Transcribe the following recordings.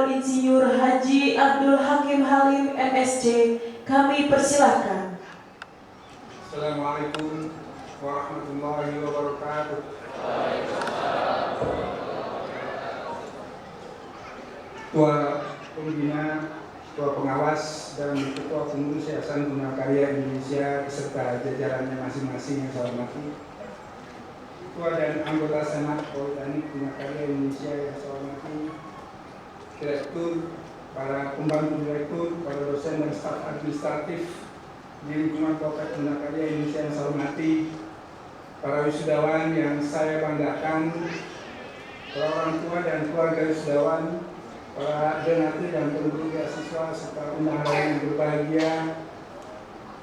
Dr. Insinyur Haji Abdul Hakim Halim MSc, kami persilahkan. Assalamualaikum warahmatullahi wabarakatuh. Ketua Pembina, Ketua Pengawas, dan Ketua Pengurus Yayasan Guna Karya Indonesia beserta jajarannya masing-masing yang saya hormati, Ketua dan anggota Senat Politeknik Guna Karya Indonesia yang saya hormati, Direktur, para pembantu direktur, para dosen dan staf administratif di lingkungan Poltek Guna Karya Indonesia yang saya hormati, para wisudawan yang saya banggakan, para orang tua dan keluarga wisudawan, para donatur dan pendukung beasiswa serta undangan yang berbahagia.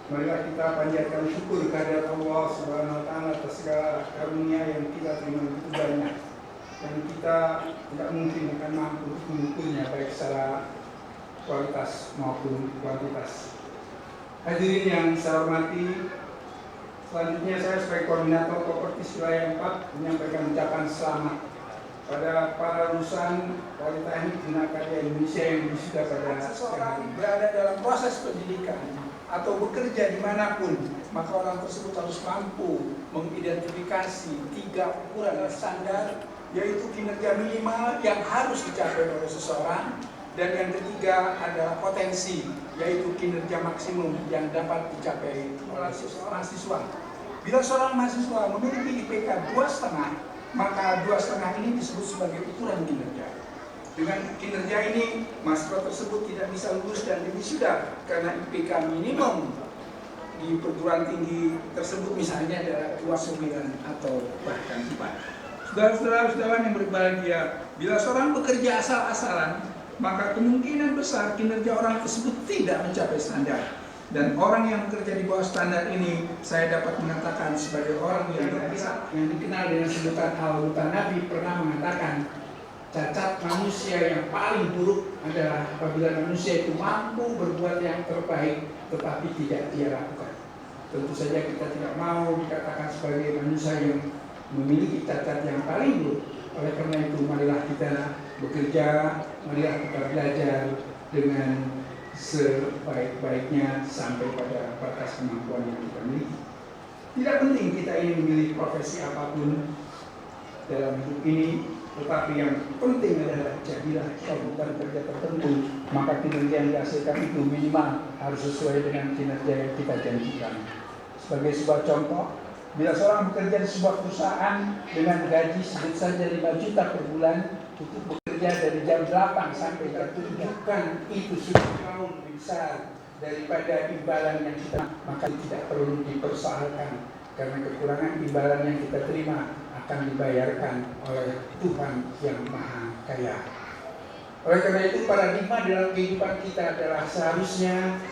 Marilah kita panjatkan syukur kehadirat Allah Subhanahu wa Ta'ala atas segala karunia yang kita terima begitu banyak, dan kita tidak mungkin akan mampu mengukurnya baik secara kualitas maupun kuantitas. Hadirin yang saya hormati, selanjutnya saya sebagai koordinator Kopertis Wilayah 4 menyampaikan ucapan selamat pada para lulusan Politeknik Guna Karya Indonesia yang wisuda pada seseorang berada dalam proses pendidikan atau bekerja dimanapun, maka orang tersebut harus mampu mengidentifikasi 3 ukuran standar, yaitu kinerja minimal yang harus dicapai oleh seseorang, dan yang ketiga adalah potensi, yaitu kinerja maksimum yang dapat dicapai oleh seseorang mahasiswa. Bila seorang mahasiswa memiliki IPK 2,5, maka 2,5 ini disebut sebagai ukuran kinerja. Dengan kinerja ini, mahasiswa tersebut tidak bisa lulus dan wisuda karena IPK minimum di perguruan tinggi tersebut misalnya adalah 2,9 atau bahkan 4. Saudara-saudara yang berbahagia, bila seorang bekerja asal-asalan, maka kemungkinan besar kinerja orang tersebut tidak mencapai standar. Dan orang yang bekerja di bawah standar ini, saya dapat mengatakan sebagai orang yang bisa, yang dikenal dengan sebutan Al-Hutan Nabi pernah mengatakan, cacat manusia yang paling buruk adalah apabila manusia itu mampu berbuat yang terbaik tetapi tidak dia lakukan. Tentu saja kita tidak mau dikatakan sebagai manusia yang memiliki cacat yang paling buruk. Oleh karena itu, marilah kita bekerja, marilah kita belajar dengan sebaik-baiknya sampai pada batas kemampuan yang kita miliki. Tidak penting kita ingin memilih profesi apapun dalam hidup ini, tetapi yang penting adalah jadilah kita bukan kerja tertentu, maka kinerja yang dihasilkan itu minimal harus sesuai dengan kinerja yang kita janjikan. Sebagai sebuah contoh, bila seorang bekerja di sebuah perusahaan dengan gaji sebut saja 5 juta per bulan, untuk bekerja dari jam 8 sampai jam 7, itu sudah jauh lebih besar daripada imbalan yang kita, maka tidak perlu dipersoalkan, karena kekurangan imbalan yang kita terima akan dibayarkan oleh Tuhan yang Maha Kaya. Oleh karena itu, paradigma dalam kehidupan kita adalah seharusnya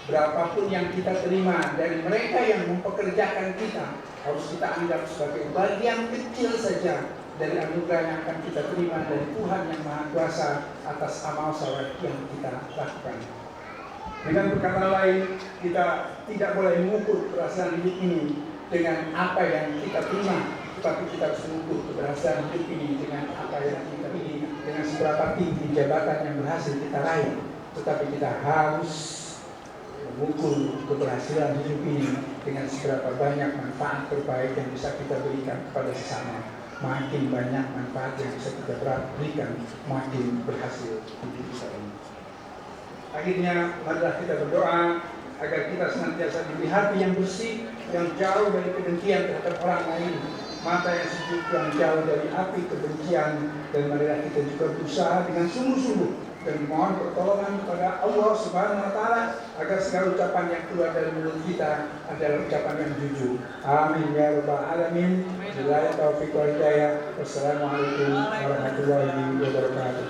berapapun yang kita terima dari mereka yang mempekerjakan kita, harus kita anggap sebagai bagian kecil saja dari anugerah yang akan kita terima dari Tuhan yang Maha Kuasa atas amal saleh yang kita lakukan. Dengan berkata lain, kita tidak boleh mengukur keberhasilan hidup ini dengan apa yang kita terima, tetapi kita harus mengukur keberhasilan hidup ini dengan apa yang kita pilih, dengan seberapa tinggi jabatan yang berhasil kita raih. Tetapi kita harus mengukur keberhasilan hidup ini dengan seberapa banyak manfaat terbaik yang bisa kita berikan kepada sesama. Makin banyak manfaat yang bisa kita berikan, makin berhasil hidup kita ini. Akhirnya, marilah kita berdoa agar kita senantiasa diberi hati yang bersih, yang jauh dari kebencian terhadap orang lain, mata yang sejuk, yang jauh dari api kebencian, dan marilah kita juga berusaha dengan sungguh-sungguh dan mohon pertolongan kepada Allah Subhanahu wa Ta'ala agar segala ucapan yang keluar dari mulut kita adalah ucapan yang jujur. Amin ya rabbal alamin. Billahi taufiq wal hidayah. Wassalamualaikum warahmatullahi wabarakatuh.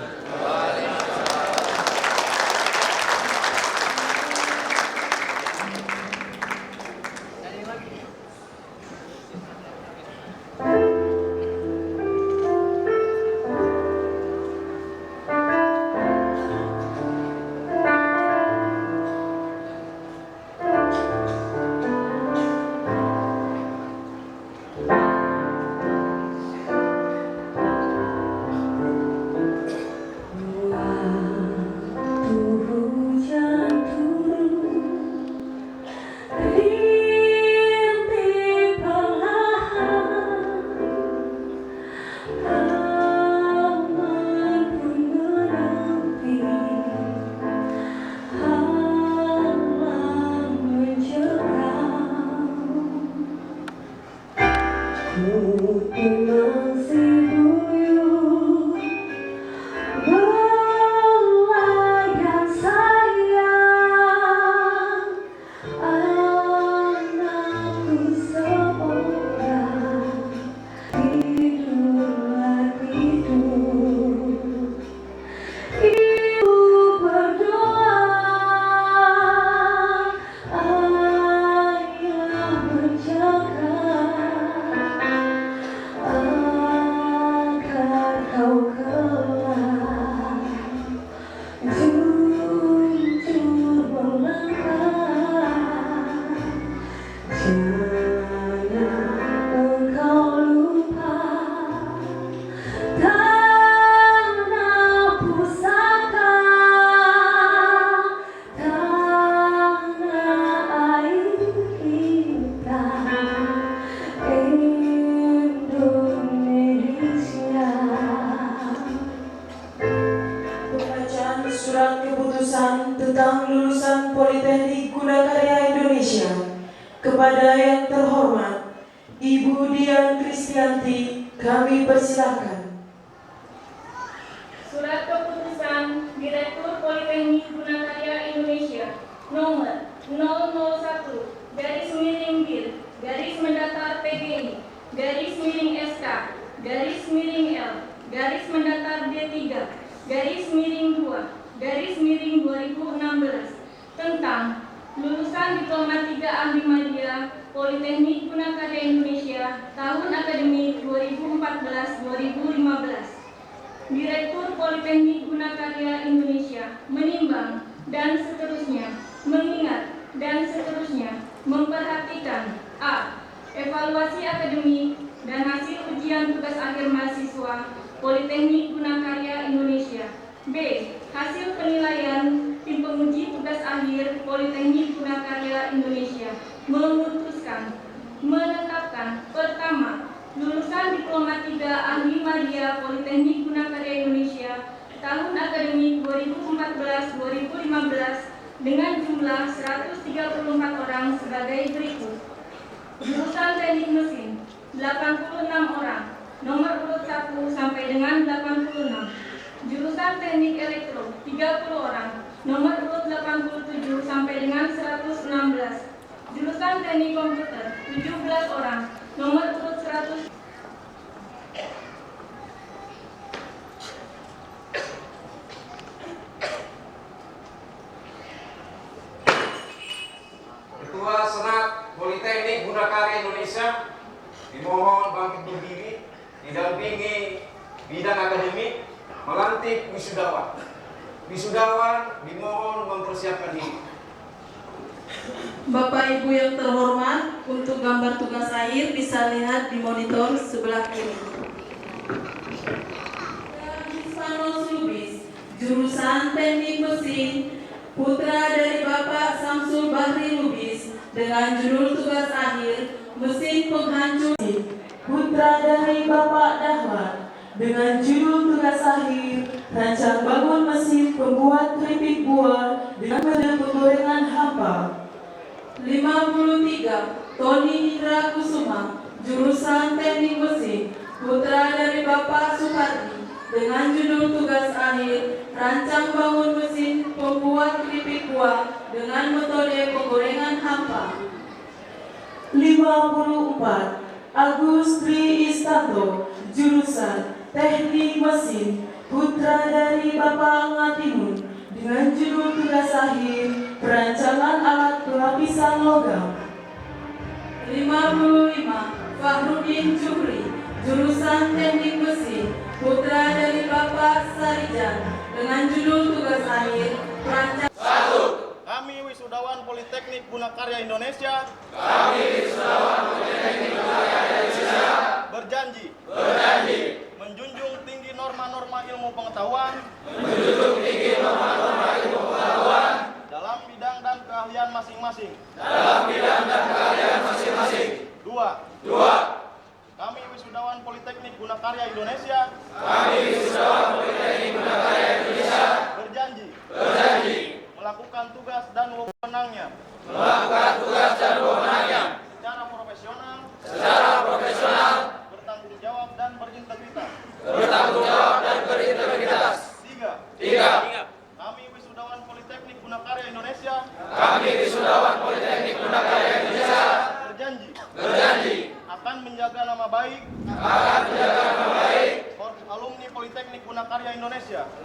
Surat Keputusan tentang Lulusan Politeknik Gunakarya Indonesia kepada yang terhormat Ibu Dian Kristianti, kami persilahkan. Surat Keputusan Direktur Politeknik Gunakarya Indonesia nomor 001-SK-LD-SK-2-2016 tentang lulusan Diploma 3 Ahli Media Politeknik Gunakarya Indonesia tahun akademik 2014-2015. Direktur Politeknik Gunakarya Indonesia menimbang dan seterusnya, mengingat dan seterusnya, memperhatikan a. Evaluasi akademik dan hasil ujian tugas akhir mahasiswa Politeknik Gunakarya Indonesia. B. Hasil penilaian tim penguji tugas akhir Politeknik Gunakarya Indonesia memutuskan, menetapkan pertama, lulusan Diploma 3 Ahli Media Politeknik Gunakarya Indonesia tahun akademik 2014-2015 dengan jumlah 134 orang sebagai berikut. Jurusan Teknik Mesin 86 orang, nomor urut 1 sampai dengan 86. Jurusan Teknik Elektro 30 orang, nomor urut 87 sampai dengan 116. Jurusan Teknik Komputer 17 orang, nomor urut 100. Ketua Senat Politeknik Gunakarya Indonesia dimohon bangkit berdiri, didampingi bidang akademik, melantik wisudawan. Wisudawan dimohon mempersiapkan diri. Bapak Ibu yang terhormat, untuk gambar tugas akhir bisa lihat di monitor sebelah kiri. Hispanus Lubis, jurusan Teknik Mesin, putra dari Bapak Samsul Bahri Lubis, dengan judul tugas akhir mesin penghancur. Putra dari Bapak Dahlan dengan judul tugas akhir rancang bangun mesin pembuat keripik buah dengan metode penggorengan hampa. 53. Tony Indra Kusuma, jurusan Teknik Mesin, putra dari Bapak Supardi, dengan judul tugas akhir rancang bangun mesin pembuat keripik buah dengan metode penggorengan hampa. 54. Agus Tri Istanto, jurusan Teknik Mesin, putra dari Bapak Ngatimun, dengan judul tugas akhir perancangan alat pelapisan logam. 55. Fahrudin Juhri, jurusan Teknik Mesin, putra dari Bapak Sarijan, dengan judul tugas akhir perancangan. Kami wisudawan Politeknik Gunakarya Indonesia. Berjanji. Menjunjung tinggi norma-norma ilmu pengetahuan. Dalam bidang dan keahlian masing-masing. Dua. Kami wisudawan Politeknik Gunakarya Indonesia. Berjanji. Melakukan tugas dan wewenangnya. Secara profesional. Bertanggung jawab dan berintegritas. Tiga. Kami wisudawan Politeknik Gunakarya Indonesia. Berjanji. Akan menjaga nama baik. Alumni Politeknik Gunakarya Indonesia. 4.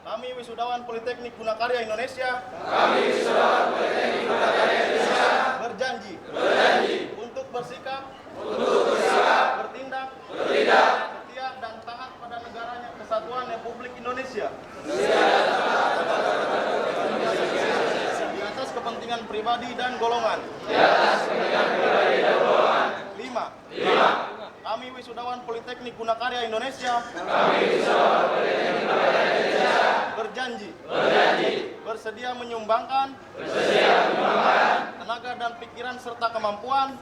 Kami wisudawan Politeknik Gunakarya Indonesia. Berjanji. Untuk bersikap. Bertindak. Setia dan taat pada negaranya Kesatuan Republik Indonesia. Di atas kepentingan pribadi dan golongan. 5. Kami wisudawan Politeknik Gunakarya Indonesia. Berjanji. Bersedia menyumbangkan. Tenaga dan pikiran serta kemampuan.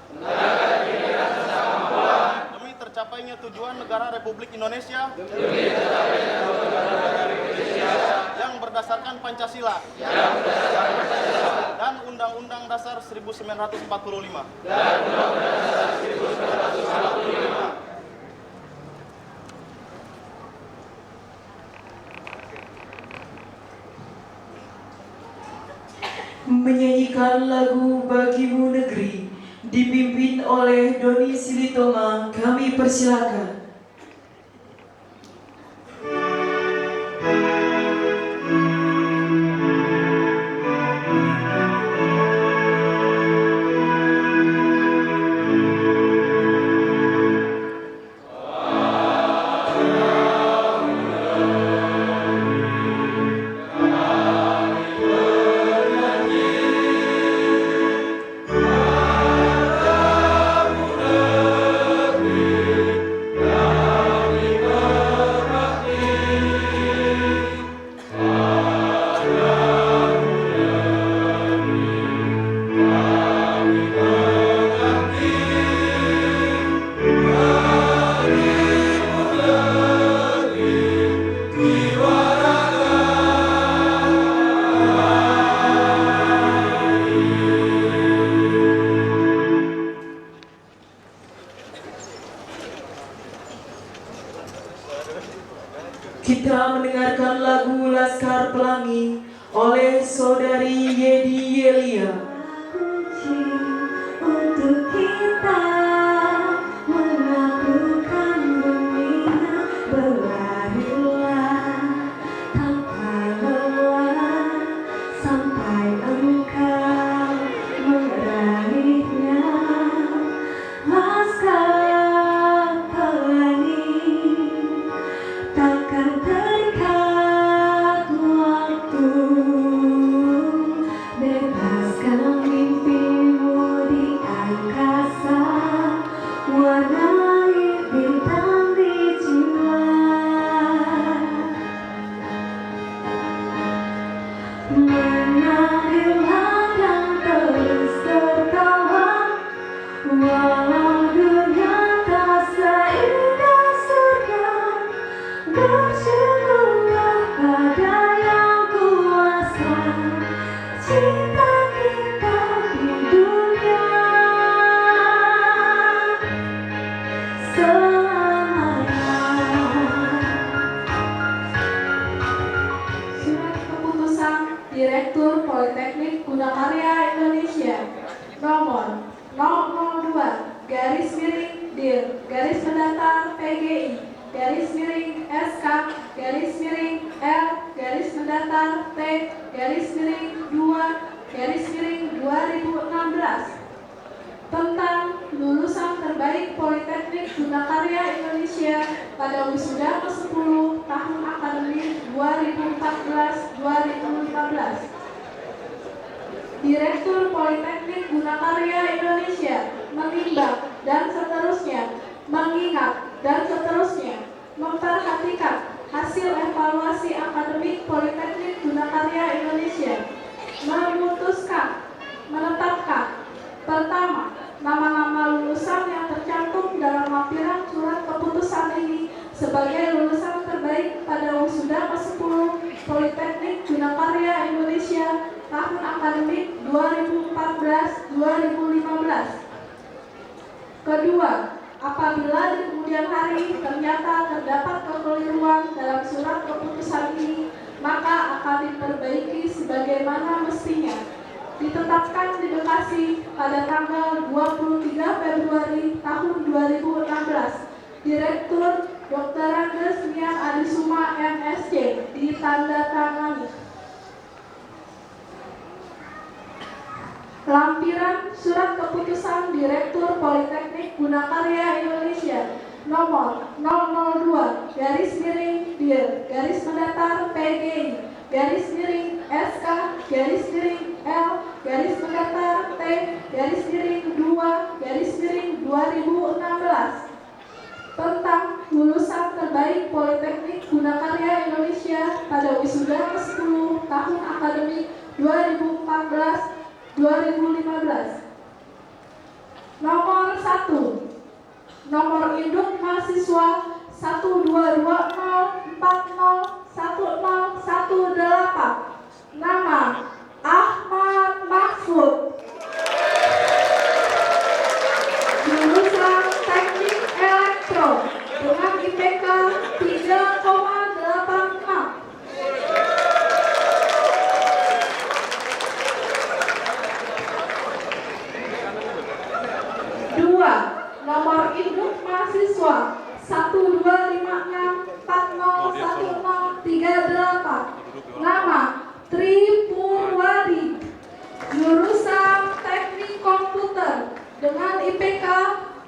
Demi tercapainya tercapainya tujuan negara Republik Indonesia yang berdasarkan Pancasila dan Undang-Undang Dasar 1945. Menyanyikan lagu Bagimu Negeri dipimpin oleh Doni Silitoma, kami persilakan. Kita mendengarkan lagu Laskar Pelangi oleh Saudari Yedi Yelia. Kunci untuk kita menaklukkan dunia, berlarilah tanpa lelah sampai engkau meraihnya. Laskar Pelangi takkan terikat waktu, bebaskan mimpimu di angkasa, warnai bintang di jiwa. Menarilah dan terus tertawa, walau dunia tak seindah surga. Bersyukurlah pada yang kuasa, cinta kita di dunia selamanya. Surat Keputusan Direktur Politeknik Gunakarya Indonesia nomor 002-SK-L-T-T-2-2016 tentang lulusan terbaik Politeknik Gunakarya Indonesia pada wisuda ke-10 tahun akademik 2014-2015. Direktur Politeknik Gunakarya Indonesia menimbang dan seterusnya, mengingat dan seterusnya, memperhatikan hasil evaluasi akademik Politeknik Gunakarya Indonesia, memutuskan, menetapkan pertama, nama-nama lulusan yang tercantum dalam lampiran surat keputusan ini sebagai lulusan terbaik pada wisuda ke-10 Politeknik Gunakarya Indonesia tahun akademik 2014-2015. Kedua, apabila di kemudian hari ternyata terdapat kekeliruan dalam surat keputusan ini, maka akan diperbaiki sebagaimana mestinya. Ditetapkan di Bekasi pada tanggal 23 Februari tahun 2016. Direktur Dr. Andes Nian Adisuma MSc, ditandatangani. Lampiran Surat Keputusan Direktur Politeknik Gunakarya Indonesia nomor 002-PGI-L-T-T-2-2016 tentang lulusan terbaik Politeknik Gunakarya Indonesia pada wisuda ke-10 tahun akademik 2014-2015. Nomor 1 nomor induk mahasiswa 12204010118, nama Ahmad Mahfud, jurusan Teknik Elektro dengan IPK 3,86. 2. Nomor induk mahasiswa 125640138, nama Tri Purwadi, jurusan Teknik Komputer dengan IPK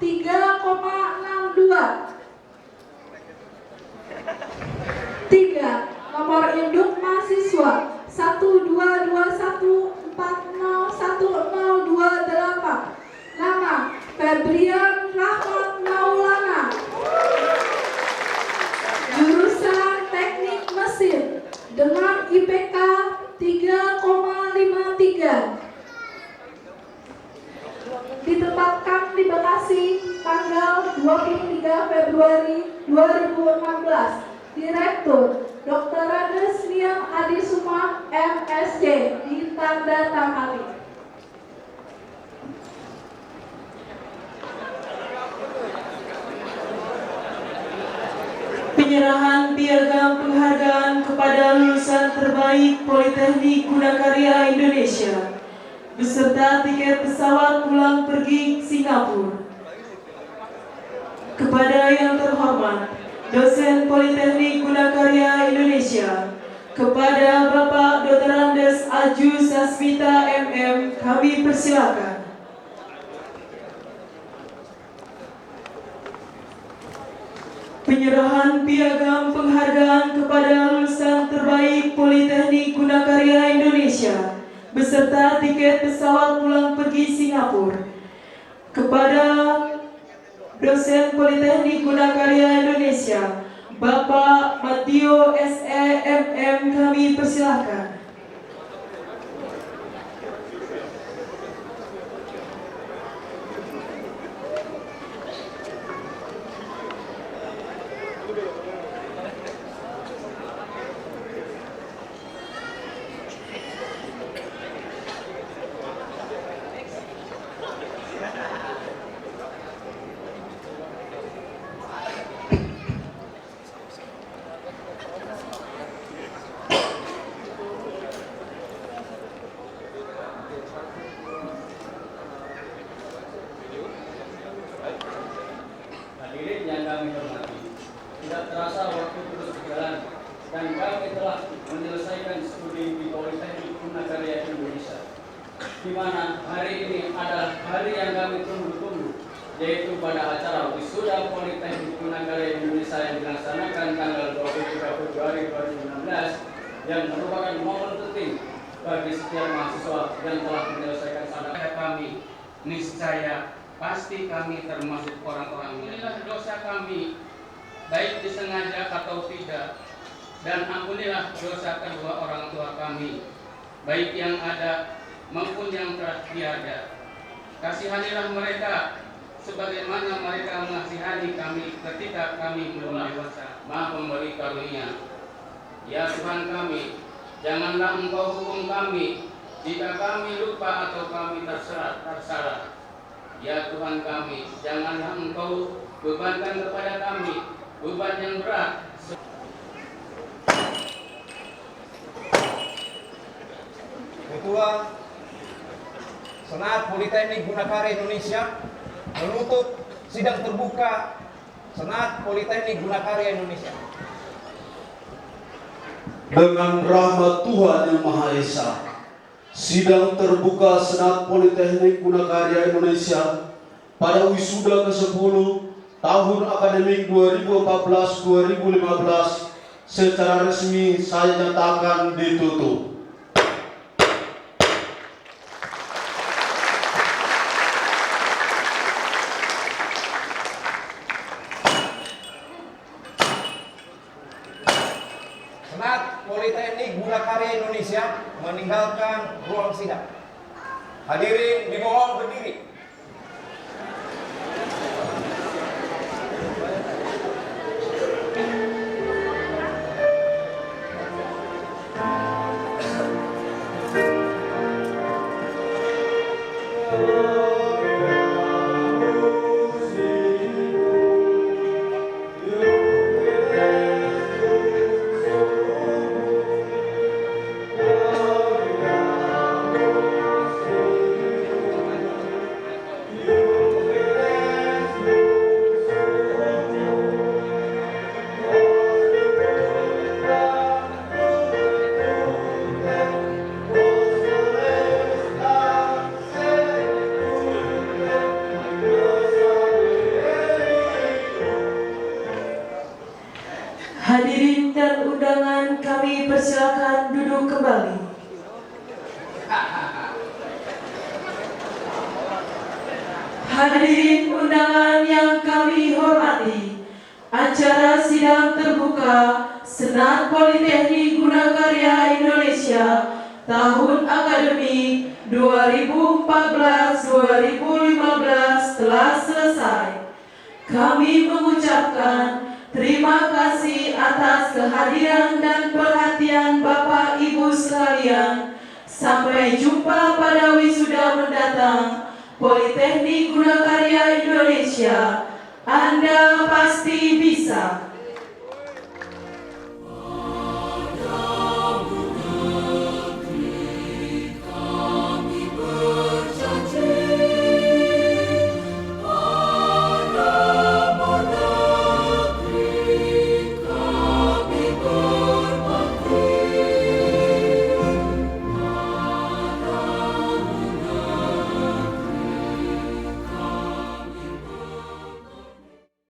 3,62. 3. Nomor induk mahasiswa 12214010228, nama Febrian Rahmat Maulana, jurusan Teknik Mesin dengan IPK 3,53. Ditetapkan di Bekasi tanggal 23 Februari 2016. Direktur Dr. Radesnia Adisuma MSc, ditandatangani. Penyerahan piagam penghargaan kepada lulusan terbaik Politeknik Gunakarya Indonesia beserta tiket pesawat pulang pergi Singapura. Kepada yang terhormat dosen Politeknik Gunakarya Indonesia, kepada Bapak Dr. Andes Aju Sasmita MM, kami persilakan. Penyerahan piagam penghargaan kepada lulusan terbaik Politeknik Gunakarya Indonesia beserta tiket pesawat pulang pergi Singapura. Kepada dosen Politeknik Gunakarya Indonesia, Bapak Matio SEMM, kami persilakan. Hadirin yang kami hormati, tidak terasa waktu terus berjalan dan kami telah menyelesaikan studi di Politeknik Gunakarya Indonesia, di mana hari ini adalah hari yang kami tunggu-tunggu, yaitu pada acara wisuda Politeknik Gunakarya Indonesia yang dilaksanakan tanggal 23 Februari 2016, yang merupakan momen penting bagi setiap mahasiswa yang telah menyelesaikan sadaqah kami. Niscaya pasti kami termasuk orang-orang. Inilah dosa kami, baik disengaja atau tidak, dan ampunilah dosa kedua orang tua kami, baik yang ada maupun yang telah tiada. Kasihanilah mereka sebagaimana mereka mengasihani kami ketika kami belum dewasa. Maha Pemberi karunia, ya Tuhan kami, janganlah Engkau hukum kami jika kami lupa atau kami tersalah. Ya Tuhan kami, janganlah Engkau bebankan kepada kami beban yang berat. Ketua Senat Politeknik Gunakarya Indonesia menutup sidang terbuka Senat Politeknik Gunakarya Indonesia. Dengan rahmat Tuhan Yang Maha Esa, sidang terbuka Senat Politeknik Gunakarya Indonesia pada wisuda ke-10 tahun akademik 2014-2015 secara resmi saya nyatakan ditutup. Senat Politeknik Gunakarya Indonesia meninggalkan ruang sidang. Hadirin dimohon berdiri. Hadirin dan undangan kami persilakan duduk kembali. Hadirin undangan yang kami hormati, acara sidang terbuka Senat Politeknik Gunakarya Indonesia tahun akademik 2014-2015 telah selesai. Kami mengucapkan terima kasih atas kehadiran dan perhatian Bapak Ibu sekalian. Sampai jumpa pada wisuda mendatang Politeknik Gunakarya Indonesia. Anda pasti bisa.